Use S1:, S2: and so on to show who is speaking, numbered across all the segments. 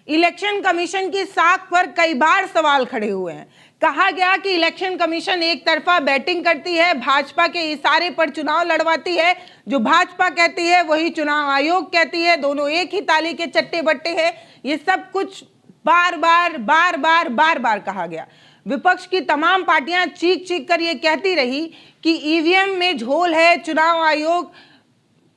S1: Election commission की साख पर कई बार सवाल खड़े हुए हैं। कहा गया कि इलेक्शन कमीशन एक तरफा बैटिंग करती है, भाजपा के इशारे पर चुनाव लड़वाती है, जो भाजपा कहती है वही चुनाव आयोग कहती है, दोनों एक ही ताली के चट्टे बट्टे हैं। ये सब कुछ बार बार कहा गया। विपक्ष की तमाम पार्टियां चीख चीख कर ये कहती रही कि ईवीएम में झोल है, चुनाव आयोग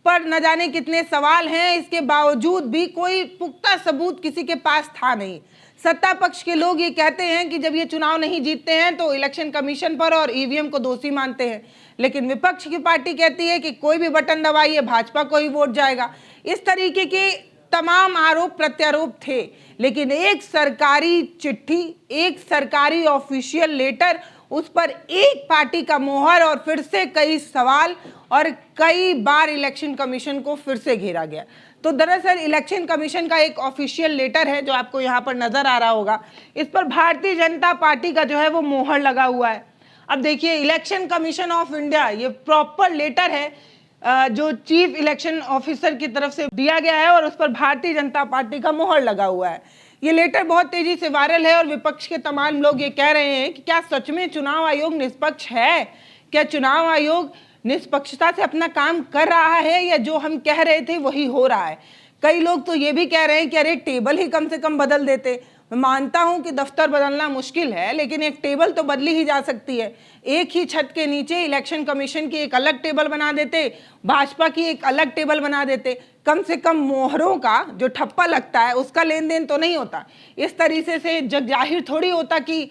S1: पर न जाने कितने सवाल हैं। इसके बावजूद भी कोई पुख्ता सबूत किसी के पास था नहीं। सत्ता पक्ष के लोग ये कहते हैं कि जब ये चुनाव नहीं जीतते हैं तो इलेक्शन कमीशन पर और ईवीएम को दोषी मानते हैं, लेकिन विपक्ष की पार्टी कहती है कि कोई भी बटन दबाइए भाजपा को ही वोट जाएगा। इस तरीके के तमाम आरोप प्रत्यारोप थे, लेकिन एक सरकारी चिट्ठी, एक सरकारी ऑफिशियल लेटर, उस पर एक पार्टी का मोहर और फिर से कई सवाल और कई बार इलेक्शन कमीशन को फिर से घेरा गया। तो दरअसल इलेक्शन कमीशन का एक ऑफिशियल लेटर है जो आपको यहाँ पर नजर आ रहा होगा। इस पर भारतीय जनता पार्टी का जो है वो मोहर लगा हुआ है। अब देखिए, इलेक्शन कमीशन ऑफ इंडिया, ये प्रॉपर लेटर है जो चीफ इलेक्शन ऑफिसर की तरफ से दिया गया है और उस पर भारतीय जनता पार्टी का मोहर लगा हुआ है। ये लेटर बहुत तेजी से वायरल है और विपक्ष के तमाम लोग ये कह रहे हैं कि क्या सच में चुनाव आयोग निष्पक्ष है? क्या चुनाव आयोग निष्पक्षता से अपना काम कर रहा है या जो हम कह रहे थे वही हो रहा है? कई लोग तो ये भी कह रहे हैं कि अरे टेबल ही कम से कम बदल देते। मैं मानता हूं कि दफ्तर बदलना मुश्किल है, लेकिन एक टेबल तो बदली ही जा सकती है। एक ही छत के नीचे इलेक्शन कमीशन की एक अलग टेबल बना देते, भाजपा की एक अलग टेबल बना देते। कम से कम मोहरों का जो ठप्पा लगता है उसका लेन देन तो नहीं होता। इस तरीके से जग जाहिर थोड़ी होता कि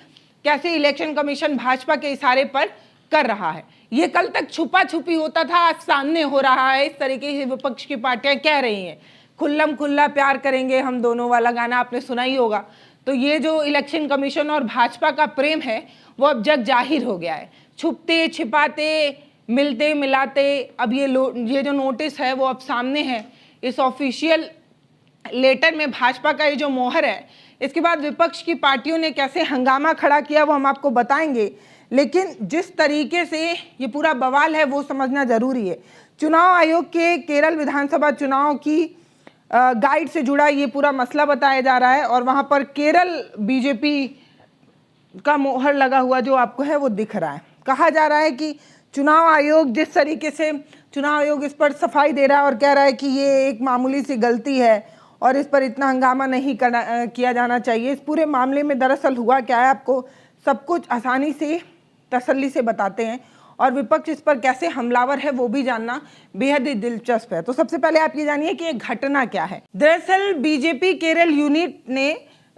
S1: कैसे इलेक्शन कमीशन भाजपा के इशारे पर कर रहा है। ये कल तक छुपा छुपी होता था, आज सामने हो रहा है। इस तरीके से विपक्ष की पार्टियां कह रही हैं। खुल्लम खुल्ला प्यार करेंगे हम दोनों वाला गाना आपने सुना ही होगा। तो ये जो इलेक्शन कमीशन और भाजपा का प्रेम है वो अब जग जाहिर हो गया है। छुपते छिपाते, मिलते मिलाते, अब ये जो नोटिस है वो अब सामने है। इस ऑफिशियल लेटर में भाजपा का ये जो मोहर है, इसके बाद विपक्ष की पार्टियों ने कैसे हंगामा खड़ा किया वो हम आपको बताएंगे। लेकिन जिस तरीके से ये पूरा बवाल है वो समझना जरूरी है। चुनाव आयोग के केरल विधानसभा चुनाव की गाइड से जुड़ा ये पूरा मसला बताया जा रहा है और वहां पर केरल बीजेपी का मोहर लगा हुआ जो आपको है वो दिख रहा है। कहा जा रहा है कि चुनाव आयोग जिस तरीके से चुनाव आयोग इस पर सफाई दे रहा है और कह रहा है कि ये एक मामूली सी गलती है और इस पर इतना हंगामा नहीं किया जाना चाहिए। इस पूरे मामले में दरअसल हुआ क्या है आपको सब कुछ आसानी से तसल्ली से बताते हैं और विपक्ष इस पर कैसे हमलावर है वो भी जानना बेहद ही दिलचस्प है। तो सबसे पहले आप ये जानिए कि ये घटना क्या है। दरअसल बीजेपी केरल यूनिट ने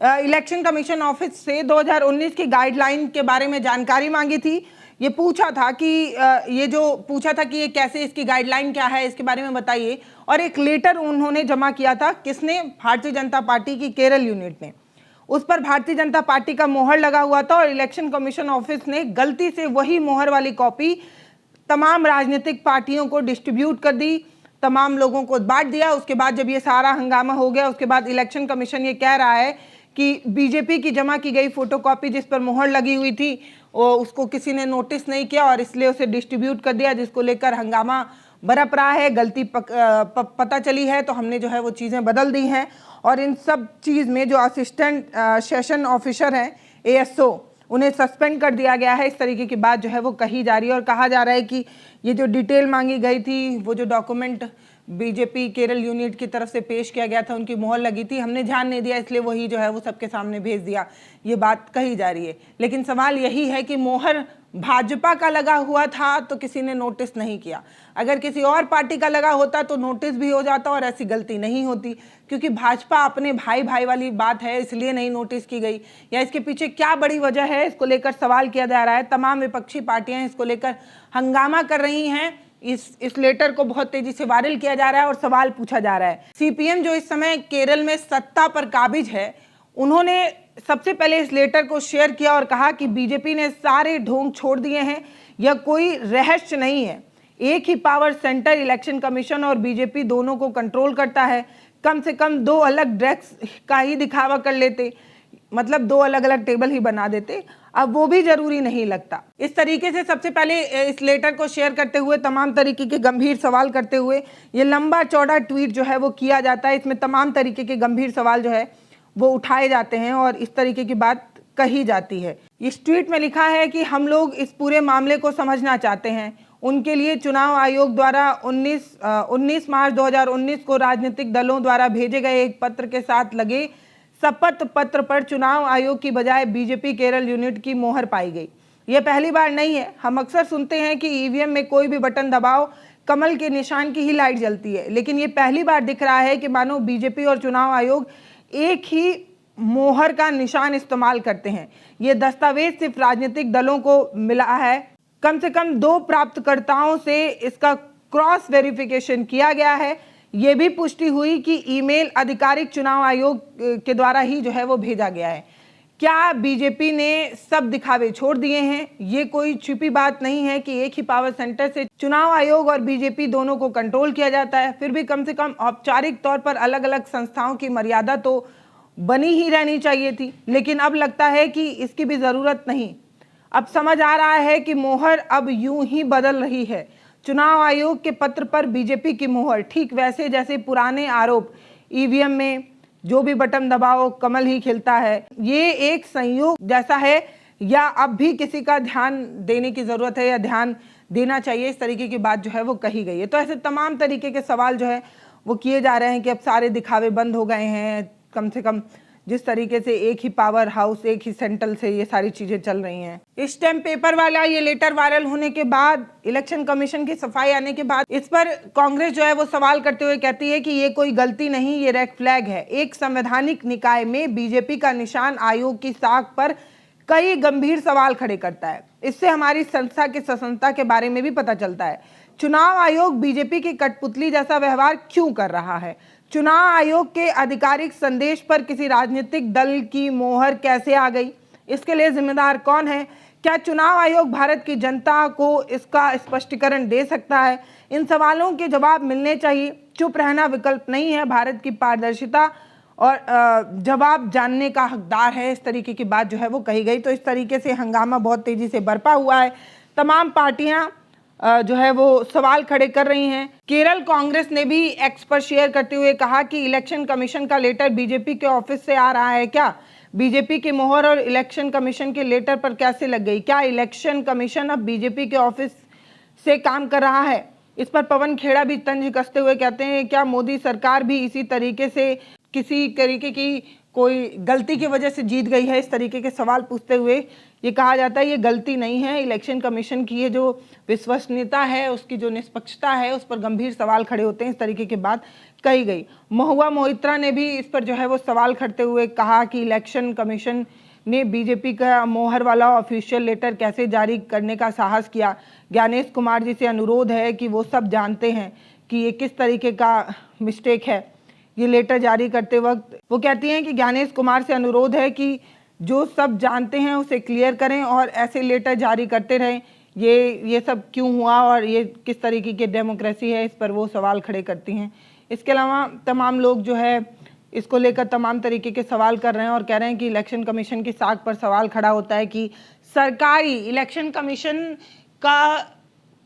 S1: इलेक्शन कमीशन ऑफिस से 2019 की गाइडलाइन के बारे में जानकारी मांगी थी। ये पूछा था कि ये कैसे, इसकी गाइडलाइन क्या है, इसके बारे में बताइए। और एक लेटर उन्होंने जमा किया था, किसने? भारतीय जनता पार्टी की केरल यूनिट ने। उस पर भारतीय जनता पार्टी का मोहर लगा हुआ था और इलेक्शन कमीशन ऑफिस ने गलती से वही मोहर वाली कॉपी तमाम राजनीतिक पार्टियों को डिस्ट्रीब्यूट कर दी, तमाम लोगों को बांट दिया। उसके बाद जब ये सारा हंगामा हो गया, उसके बाद इलेक्शन कमीशन ये कह रहा है कि बीजेपी की जमा की गई फोटोकॉपी जिस पर मोहर लगी हुई थी उसको किसी ने नोटिस नहीं किया और इसलिए उसे डिस्ट्रीब्यूट कर दिया, जिसको लेकर हंगामा बरप रहा है। गलती पता चली है तो हमने जो है वो चीज़ें बदल दी हैं और इन सब चीज़ में जो असिस्टेंट सेशन ऑफिसर हैं ASO, उन्हें सस्पेंड कर दिया गया है। इस तरीके की बात जो है वो कही जा रही है और कहा जा रहा है कि ये जो डिटेल मांगी गई थी, वो जो डॉक्यूमेंट बीजेपी केरल यूनिट की तरफ से पेश किया गया था, उनकी मोहर लगी थी, हमने ध्यान नहीं दिया इसलिए वही जो है वो सबके सामने भेज दिया, ये बात कही जा रही है। लेकिन सवाल यही है कि मोहर भाजपा का लगा हुआ था तो किसी ने नोटिस नहीं किया। अगर किसी और पार्टी का लगा होता तो नोटिस भी हो जाता और ऐसी गलती नहीं होती, क्योंकि भाजपा अपने भाई भाई वाली बात है इसलिए नहीं नोटिस की गई, या इसके पीछे क्या बड़ी वजह है, इसको लेकर सवाल किया जा रहा है। तमाम विपक्षी पार्टियां इसको लेकर हंगामा कर रही हैं। इस लेटर को बहुत तेजी से वायरल किया जा रहा है और सवाल पूछा जा रहा है। CPM जो इस समय केरल में सत्ता पर काबिज है, उन्होंने सबसे पहले इस लेटर को शेयर किया और कहा कि बीजेपी ने सारे ढोंग छोड़ दिए हैं, यह कोई रहस्य नहीं है। एक ही पावर सेंटर इलेक्शन कमीशन और बीजेपी दोनों को कंट्रोल करता है। कम से कम 2 अलग डेस्क का ही दिखावा कर लेते, मतलब 2 अलग अलग टेबल ही बना देते, अब वो भी जरूरी नहीं लगता। इस तरीके से सबसे पहले इस लेटर को शेयर करते हुए तमाम तरीके के गंभीर सवाल करते हुए ये लंबा चौड़ा ट्वीट जो है वो किया जाता है। इसमें तमाम तरीके के गंभीर सवाल जो है वो उठाए जाते हैं और इस तरीके की बात कही जाती है। इस ट्वीट में लिखा है कि हम लोग इस पूरे मामले को समझना चाहते हैं। उनके लिए चुनाव आयोग द्वारा 19 मार्च 2019 को राजनीतिक दलों द्वारा भेजे गए एक पत्र के साथ लगे शपथ पत्र पर चुनाव आयोग की बजाय बीजेपी केरल यूनिट की मोहर पाई गई। यह पहली बार नहीं है। हम अक्सर सुनते हैं कि ईवीएम में कोई भी बटन दबाओ कमल के निशान की ही लाइट जलती है, लेकिन ये पहली बार दिख रहा है कि मानो बीजेपी और चुनाव आयोग एक ही मोहर का निशान इस्तेमाल करते हैं। ये दस्तावेज सिर्फ राजनीतिक दलों को मिला है। कम से कम 2 प्राप्तकर्ताओं से इसका क्रॉस वेरिफिकेशन किया गया है। ये भी पुष्टि हुई कि ईमेल आधिकारिक चुनाव आयोग के द्वारा ही जो है वो भेजा गया है। क्या बीजेपी ने सब दिखावे छोड़ दिए हैं? ये कोई छिपी बात नहीं है कि एक ही पावर सेंटर से चुनाव आयोग और बीजेपी दोनों को कंट्रोल किया जाता है। फिर भी कम से कम औपचारिक तौर पर अलग अलग संस्थाओं की मर्यादा तो बनी ही रहनी चाहिए थी, लेकिन अब लगता है कि इसकी भी जरूरत नहीं। अब समझ आ रहा है कि मोहर अब यूं ही बदल रही है। चुनाव आयोग के पत्र पर बीजेपी की मोहर, ठीक वैसे जैसे पुराने आरोप ईवीएम में जो भी बटन दबाओ कमल ही खिलता है। ये एक संयोग जैसा है या अब भी किसी का ध्यान देने की जरूरत है या ध्यान देना चाहिए, इस तरीके की बात जो है वो कही गई है। तो ऐसे तमाम तरीके के सवाल जो है वो किए जा रहे हैं कि अब सारे दिखावे बंद हो गए हैं। कम से कम जिस तरीके से एक ही पावर हाउस, एक ही सेंट्रल से ये सारी चीजें चल रही हैं। इस स्टैम्प पेपर वाला ये लेटर वायरल होने के बाद, इलेक्शन कमीशन की सफाई आने के बाद, इस पर कांग्रेस जो है वो सवाल करते हुए कहती है कि ये कोई गलती नहीं, ये रेड फ्लैग है। एक संवैधानिक निकाय में बीजेपी का निशान आयोग की साख पर कई गंभीर सवाल खड़े करता है। इससे हमारी संस्था की सशंसता के बारे में भी पता चलता है। चुनाव आयोग बीजेपी की कठपुतली जैसा व्यवहार क्यों कर रहा है? चुनाव आयोग के आधिकारिक संदेश पर किसी राजनीतिक दल की मोहर कैसे आ गई? इसके लिए जिम्मेदार कौन है? क्या चुनाव आयोग भारत की जनता को इसका स्पष्टीकरण दे सकता है? इन सवालों के जवाब मिलने चाहिए। चुप रहना विकल्प नहीं है। भारत की पारदर्शिता और जवाब जानने का हकदार है। इस तरीके की बात जो है वो कही गई। तो इस तरीके से हंगामा बहुत तेजी से बरपा हुआ है। तमाम पार्टियां जो है वो सवाल खड़े कर रही हैं। केरल कांग्रेस ने भी एक्स पर शेयर करते हुए कहा कि इलेक्शन कमीशन का लेटर बीजेपी के ऑफिस से आ रहा है क्या? बीजेपी की मोहर और इलेक्शन कमीशन के लेटर पर कैसे लग गई? क्या इलेक्शन कमीशन अब बीजेपी के ऑफिस से काम कर रहा है? इस पर पवन खेड़ा भी तंज कसते हुए कहते हैं, क्या मोदी सरकार भी इसी तरीके से किसी तरीके की कोई गलती की वजह से जीत गई है? इस तरीके के सवाल पूछते हुए ये कहा जाता है ये गलती नहीं है। इलेक्शन कमीशन की ये जो विश्वसनीयता है, उसकी जो निष्पक्षता है, उस पर गंभीर सवाल खड़े होते हैं। इस तरीके की बात कही गई। महुआ मोइत्रा ने भी इस पर जो है वो सवाल करते हुए कहा कि इलेक्शन कमीशन ने बीजेपी का मोहर वाला ऑफिशियल लेटर कैसे जारी करने का साहस किया? ज्ञानेश कुमार जी से अनुरोध है कि वो सब जानते हैं कि ये किस तरीके का मिस्टेक है ये लेटर जारी करते वक्त। वो कहती हैं कि ज्ञानेश कुमार से अनुरोध है कि जो सब जानते हैं उसे क्लियर करें और ऐसे लेटर जारी करते रहें। ये सब क्यों हुआ और ये किस तरीके की डेमोक्रेसी है, इस पर वो सवाल खड़े करती हैं। इसके अलावा तमाम लोग जो है इसको लेकर तमाम तरीके के सवाल कर रहे हैं और कह रहे हैं कि इलेक्शन कमीशन की साख पर सवाल खड़ा होता है कि सरकारी इलेक्शन कमीशन का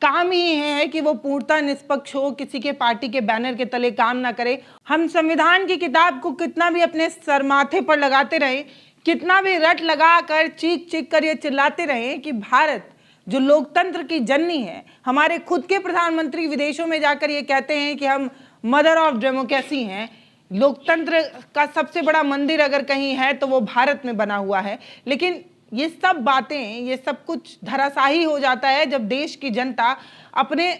S1: काम ही है कि वो पूर्णतः निष्पक्ष हो, किसी के पार्टी के बैनर के तले काम ना करे। हम संविधान की किताब को कितना भी अपने सर माथे पर लगाते रहे, कितना भी रट लगा कर चीख चीख कर ये चिल्लाते रहे कि भारत जो लोकतंत्र की जननी है, हमारे खुद के प्रधानमंत्री विदेशों में जाकर ये कहते हैं कि हम मदर ऑफ डेमोक्रेसी हैं, लोकतंत्र का सबसे बड़ा मंदिर अगर कहीं है तो वो भारत में बना हुआ है। लेकिन ये सब बातें, ये सब कुछ धराशायी हो जाता है जब देश की जनता अपने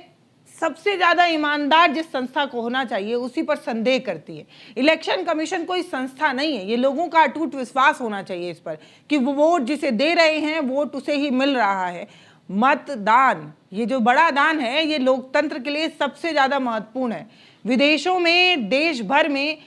S1: सबसे ज्यादा ईमानदार जिस संस्था को होना चाहिए उसी पर संदेह करती है। इलेक्शन कमीशन कोई संस्था नहीं है। ये लोगों का अटूट विश्वास होना चाहिए इस पर कि वो वोट जिसे दे रहे हैं वोट उसे ही मिल रहा है। मतदान, ये जो बड़ा दान है, ये लोकतंत्र के लिए सबसे ज्यादा महत्वपूर्ण है। विदेशों में, देश भर में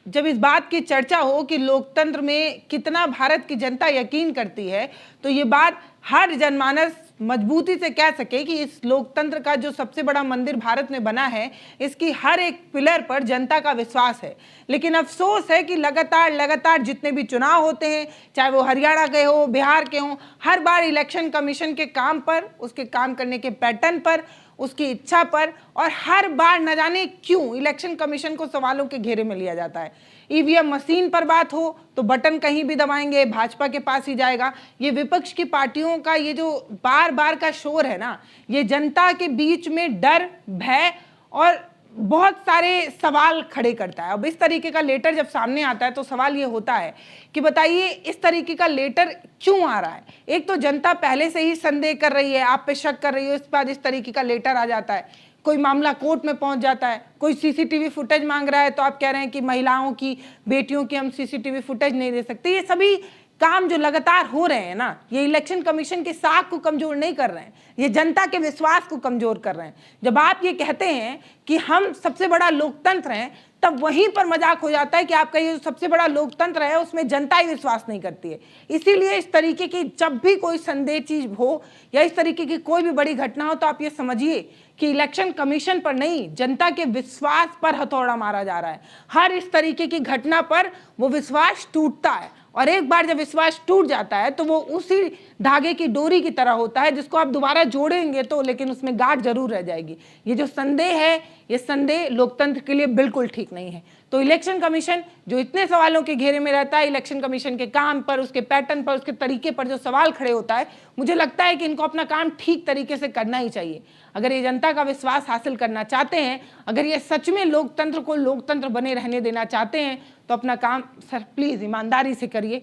S1: जब इस बात की चर्चा हो कि लोकतंत्र में कितना भारत की जनता यकीन करती है, तो ये बात हर जनमानस मजबूती से कह सके कि इस लोकतंत्र का जो सबसे बड़ा मंदिर भारत में बना है, इसकी हर एक पिलर पर जनता का विश्वास है। लेकिन अफसोस है कि लगातार जितने भी चुनाव होते हैं, चाहे वो हरियाणा के हो, बिहार के हो, हर बार इलेक्शन कमीशन के काम पर, उसके काम करने के पैटर्न पर, उसकी इच्छा पर, और हर बार न जाने क्यों इलेक्शन कमीशन को सवालों के घेरे में लिया जाता है। ईवीएम मशीन पर बात हो तो बटन कहीं भी दबाएंगे भाजपा के पास ही जाएगा। ये विपक्ष की पार्टियों का ये जो बार बार का शोर है ना, ये जनता के बीच में डर, भय और बहुत सारे सवाल खड़े करता है। अब इस तरीके का लेटर जब सामने आता है तो सवाल ये होता है कि बताइए इस तरीके का लेटर क्यों आ रहा है। एक तो जनता पहले से ही संदेह कर रही है, आप पे शक कर रही है, इस बाद इस तरीके का लेटर आ जाता है, कोई मामला कोर्ट में पहुंच जाता है, कोई सीसीटीवी फुटेज मांग रहा है तो आप कह रहे हैं कि महिलाओं की, बेटियों की हम सीसीटीवी फुटेज नहीं दे सकते। ये सभी काम जो लगातार हो रहे हैं ना, ये इलेक्शन कमीशन की साख को कमजोर नहीं कर रहे हैं, ये जनता के विश्वास को कमजोर कर रहे हैं। जब आप ये कहते हैं कि हम सबसे बड़ा लोकतंत्र हैं, तब वहीं पर मजाक हो जाता है कि आपका ये सबसे बड़ा लोकतंत्र है उसमें जनता ही विश्वास नहीं करती है। इसीलिए इस तरीके की जब भी कोई संदेह चीज हो या इस तरीके की कोई भी बड़ी घटना हो तो आप ये समझिए कि इलेक्शन कमीशन पर नहीं, जनता के विश्वास पर हथौड़ा मारा जा रहा है। हर इस तरीके की घटना पर वो विश्वास टूटता है और एक बार जब विश्वास टूट जाता है तो वो उसी धागे की डोरी की तरह होता है जिसको आप दोबारा जोड़ेंगे तो लेकिन उसमें गांठ जरूर रह जाएगी। ये जो संदेह है, ये संदेह लोकतंत्र के लिए बिल्कुल ठीक नहीं है। तो इलेक्शन कमीशन जो इतने सवालों के घेरे में रहता है, इलेक्शन कमीशन के काम पर, उसके पैटर्न पर, उसके तरीके पर जो सवाल खड़े होता है, मुझे लगता है कि इनको अपना काम ठीक तरीके से करना ही चाहिए। अगर ये जनता का विश्वास हासिल करना चाहते हैं, अगर ये सच में लोकतंत्र को लोकतंत्र बने रहने देना चाहते हैं तो अपना काम सर प्लीज ईमानदारी से करिए।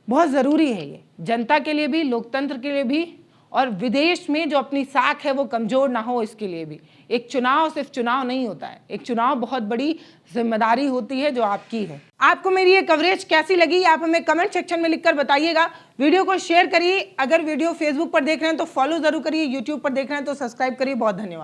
S1: बहुत ज़रूरी है ये, जनता के लिए भी, लोकतंत्र के लिए भी, और विदेश में जो अपनी साख है वो कमज़ोर ना हो इसके लिए भी। एक चुनाव सिर्फ चुनाव नहीं होता है, एक चुनाव बहुत बड़ी जिम्मेदारी होती है जो आपकी है। आपको मेरी ये कवरेज कैसी लगी आप हमें कमेंट सेक्शन में लिखकर बताइएगा। वीडियो को शेयर करिए, अगर वीडियो फेसबुक पर देख रहे हैं तो फॉलो ज़रूर करिए, यूट्यूब पर देख रहे हैं तो सब्सक्राइब करिए। बहुत धन्यवाद।